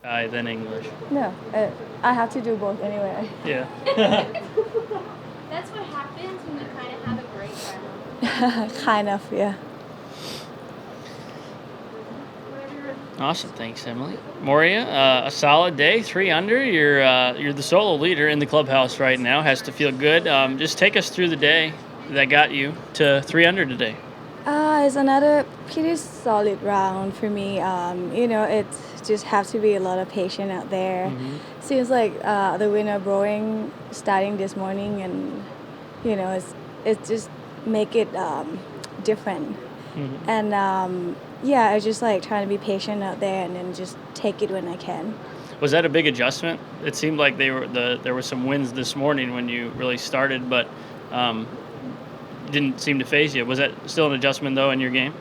Than English. No, I have to do both anyway. Yeah. That's what happens when you kind of have a breakdown. Kind of, yeah. Awesome, thanks, Emily. Moriya, a solid day, 3 under. You're the solo leader in the clubhouse right now. Has to feel good. Just take us through the day that got you to 3 under today. It's another pretty solid round for me. It just have to be a lot of patience out there. Seems like the wind are blowing starting this morning, and it's just make it different. And I just like trying to be patient out there and then just take it when I can. Was that a big adjustment? It seemed like there were some wins this morning when you really started, but didn't seem to phase you. Was that still an adjustment though in your game?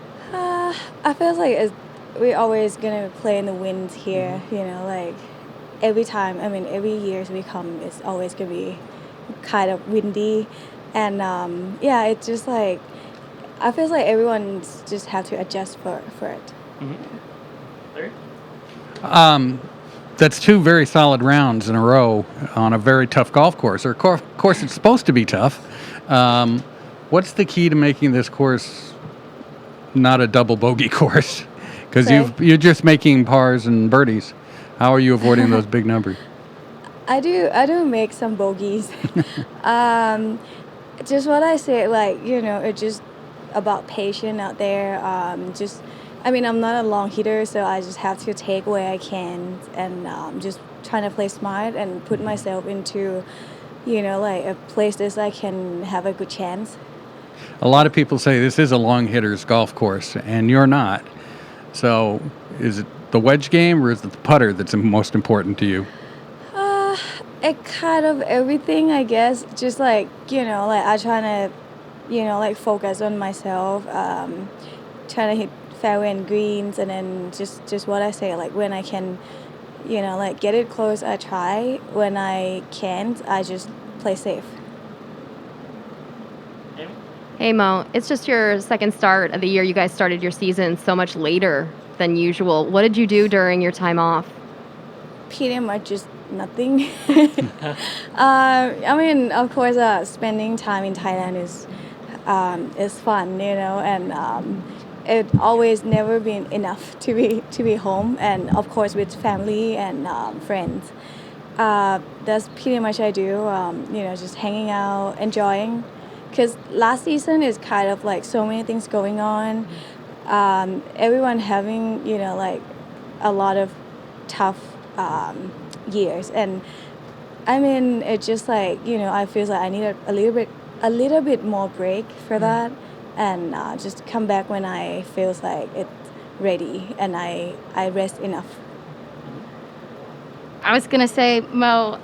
I feel like we're always gonna play in the winds here. Like every time. I mean, every year we come, it's always gonna be kind of windy, and it's just like I feel like everyone just have to adjust for it. Larry? That's two very solid rounds in a row on a very tough golf course. Or course, it's supposed to be tough. What's the key to making this course not a double bogey course? Because you're just making pars and birdies. How are you avoiding those big numbers? I do make some bogeys. Just what I say, like, it's just about patience out there. I'm not a long hitter, so I just have to take where I can and just trying to play smart and put myself into, like a place that I can have a good chance. A lot of people say this is a long hitter's golf course, and you're not. So is it the wedge game or is it the putter that's most important to you? It kind of everything, I guess. Just like, like I trying to, like focus on myself, trying to hit fairway and greens, and then just what I say, like when I can, like get it close, I try. When I can't, I just play safe. Hey Mo, it's just your second start of the year. You guys started your season so much later than usual. What did you do during your time off? Pretty much just nothing. Of course, spending time in Thailand is fun, and it always never been enough to be home, and of course with family and friends. That's pretty much I do. Just hanging out, enjoying. Because last season is kind of like so many things going on. Everyone having like a lot of tough years, and it's just like I feel like I need a little bit more break for that, and just come back when I feels like it's ready and I rest enough. I was going to say, Mo,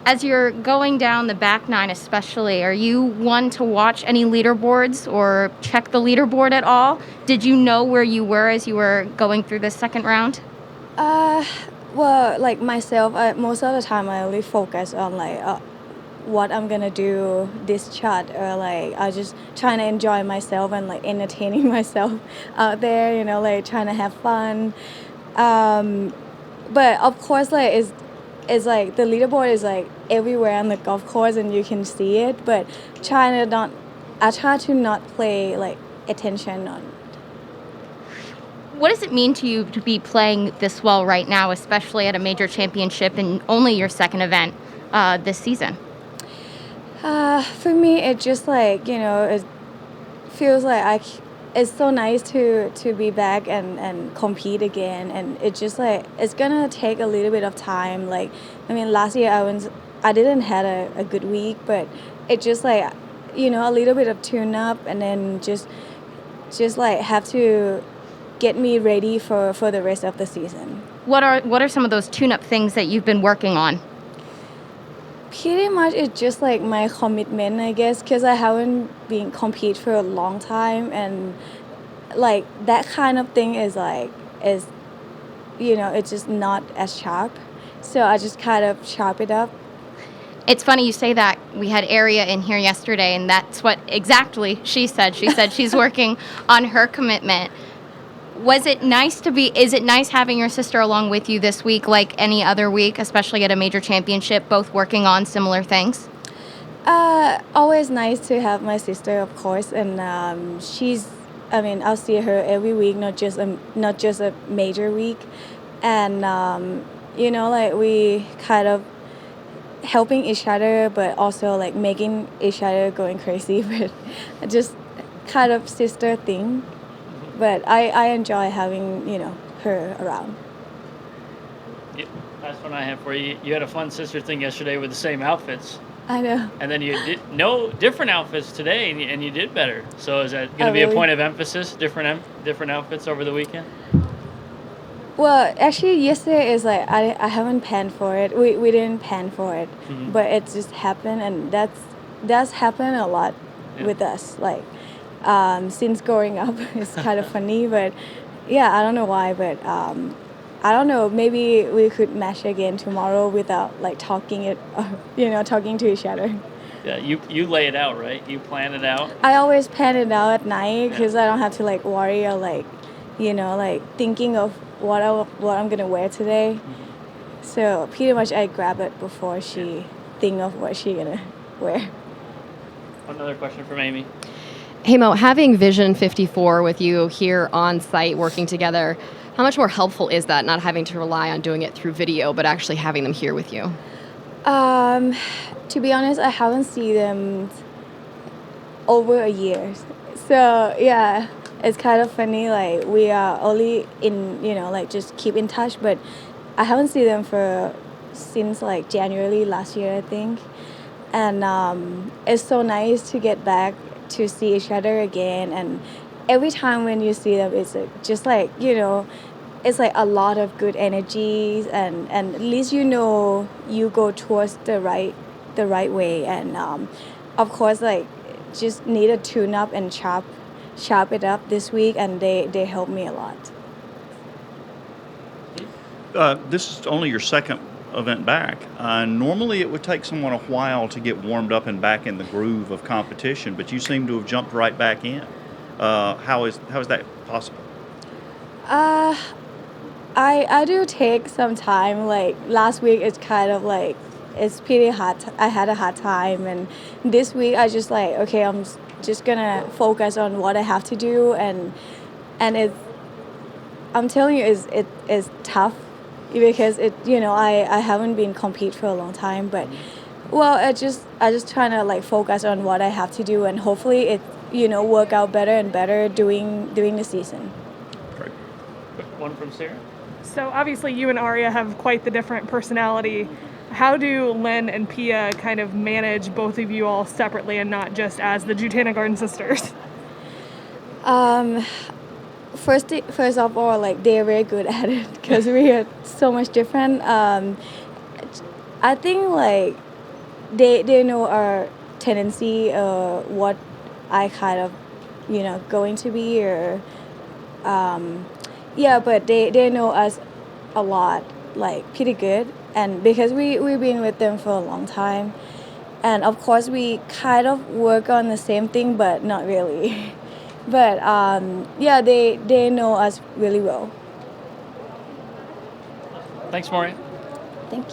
as you're going down the back nine especially, are you one to watch any leaderboards or check the leaderboard at all? Did you know where you were as you were going through the second round? Well, like myself, most of the time I only focus on like what I'm gonna do this shot, or like I just trying to enjoy myself and like entertaining myself out there, like trying to have fun. But of course, like it's like the leaderboard is like everywhere on the golf course and you can see it, but I try to not play like attention on. What does it mean to you to be playing this well right now, especially at a major championship and only your second event this season? For me, it just like it feels like it's so nice to be back and compete again, and it's just like it's gonna take a little bit of time. Like last year I didn't had a good week, but it just like a little bit of tune up, and then just like have to get me ready for the rest of the season. What are some of those tune-up things that you've been working on? Pretty much it's just like my commitment, I guess, because I haven't been compete for a long time, and like that kind of thing is it's just not as sharp. So I just kind of sharp it up. It's funny you say that. We had Aria in here yesterday, and that's what exactly she said. She said she's working on her commitment. was it nice is it nice having your sister along with you this week like any other week, especially at a major championship, both working on similar things? Always nice to have my sister, of course, and I'll see her every week, not just a major week, and like we kind of helping each other, but also like making each other going crazy, but just kind of sister thing. But I enjoy having her around. Yep. Last one I have for you. You had a fun sister thing yesterday with the same outfits. I know. And then you did different outfits today, and you did better. So is that going to be really? a point of emphasis? Different outfits over the weekend. Well, actually, yesterday is like I haven't planned for it. We didn't plan for it, but it just happened, and that's happened a lot with us. Like since growing up, it's kind of funny, but yeah, I don't know why, but I don't know. Maybe we could match again tomorrow without like talking to each other. Yeah, you lay it out, right? You plan it out. I always plan it out at night because I don't have to like worry or like, like thinking of what I'm gonna wear today. So pretty much I grab it before she think of what she gonna wear. Another question from Amy. Hey Mo, having Vision 54 with you here on site working together, how much more helpful is that, not having to rely on doing it through video, but actually having them here with you? To be honest, I haven't seen them over a year. So yeah, it's kind of funny. Like we are only in, like just keep in touch, but I haven't seen them since like January last year, I think. And it's so nice to get back to see each other again. And every time when you see them, it's just like, it's like a lot of good energies, and at least you go towards the right way. And of course, like just need to tune up and sharp it up this week, and they help me a lot. This is only your second event back. Normally it would take someone a while to get warmed up and back in the groove of competition, but you seem to have jumped right back in. How is that possible? I do take some time. Like last week, it's kind of like it's pretty hard. I had a hard time, and this week I just like okay, I'm just gonna focus on what I have to do, and I'm telling you, it's tough because I haven't been compete for a long time, but well, I just trying to like focus on what I have to do, and hopefully it work out better and better during the season. Great. One from Sarah. So obviously you and Arya have quite the different personality. How do Lynn and Pia kind of manage both of you all separately and not just as the Jutanugarn sisters? First of all, like they're very good at it because we are so much different. I think like they know our tendency, what I kind of going to be, or but they know us a lot, like pretty good, and because we've been with them for a long time, and of course we kind of work on the same thing, but not really. But they know us really well. Thanks, Moriya. Thank you.